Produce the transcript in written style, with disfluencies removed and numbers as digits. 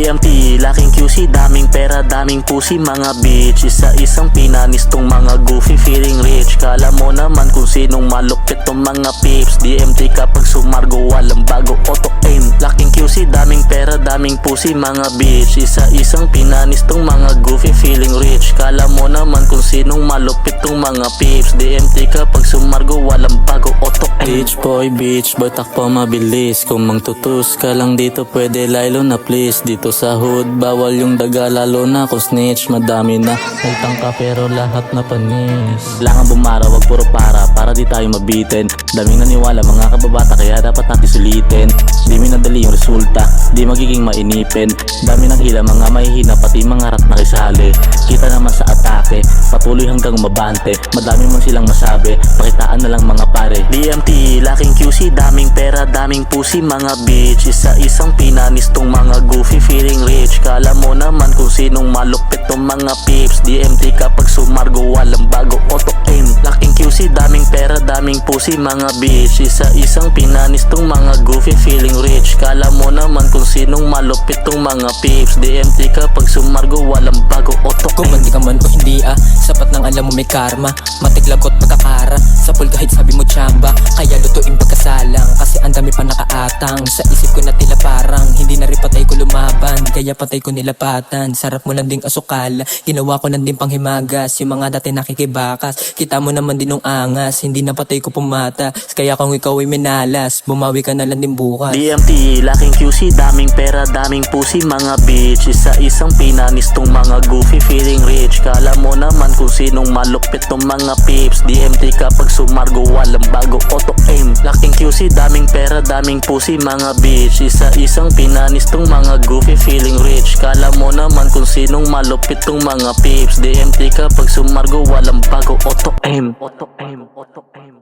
DMT, laking QC, daming pera, daming pusi, mga bitch. Isa-isang pinanistong mga goofy, feeling rich. Kala mo naman kung sinong malupit tong mga pips. DMT kapag sumargo, walang bago, auto aim. Laking QC, daming pera, daming pusi, mga bitch. Isa-isang pinanistong mga goofy, feeling rich. Kala mo naman kung sinong malupit tong mga pips. DMT kapag sumargo, walang bago, auto aim. Bitch boy, takpo mabilis. Kung mangtutus ka lang dito, pwede lalo na please. Dito sa hood, bawal yung daga, lalo na kung snitch. Madami na utang ka pero lahat na panis. Kailangan bumara, wag puro para di tayo mabitin. Daming naniwala mga kababata, kaya dapat natin sulitin. Di minadali yung resulta, di magiging mainipin. Dami naghila, mga mahihina, pati mga rat na kisali. Kita naman sa atake, patuloy hanggang mabante. Madami man silang masabi, pakitaan na lang mga pare. DMT, laking QC, daming pera, daming pusi, mga bitch. Isa-isang pinanistong mga goofy, feeling rich. Kala mo naman kung sinong malupit tong mga pips. DMT kapag sumargo, walang bago, auto aim. Laking QC, daming pera, daming pusi, mga bitch. Isa-isang pinanistong mga goofy, feeling rich. Kala mo naman kung sinong malupit tong mga pips. DMT kapag sumargo, walang bago, auto aim. Kung mandi ka man o hindi sapat nang alam mo may karma. Matiglagot pagkakara, sa pool kahit sabi mo tsamba. Kaya lutuin pagkasalang, kasi ang dami pa nakaatang. Sa isip ko na tila parang hindi na rin patay ko lumaban, kaya patay ko nilapatan. Sarap mo lang ding asukal, ginawa ko lang din panghimagas. Yung mga dati nakikibakas, kita mo naman din nung angas. Hindi na patay ko pumata, kaya kung ikaw ay minalas, bumawi ka na lang din bukas. DMT, laking QC, daming pera, daming pusi, mga bitch. Isa-isang pinanistong mga goofy, feeling rich. Kala mo naman kung sinong malupit tong mga pips. DMT kapag sumargo, walang bago, auto aim. Laking QC, daming pera, daming pusi, mga bitch. Isa-isang pinanistong mga goofy, feeling rich. Kala mo naman kung sinong malupit tong mga pips. DMT kapag sumargo, walang bago, auto aim. Auto aim, auto aim.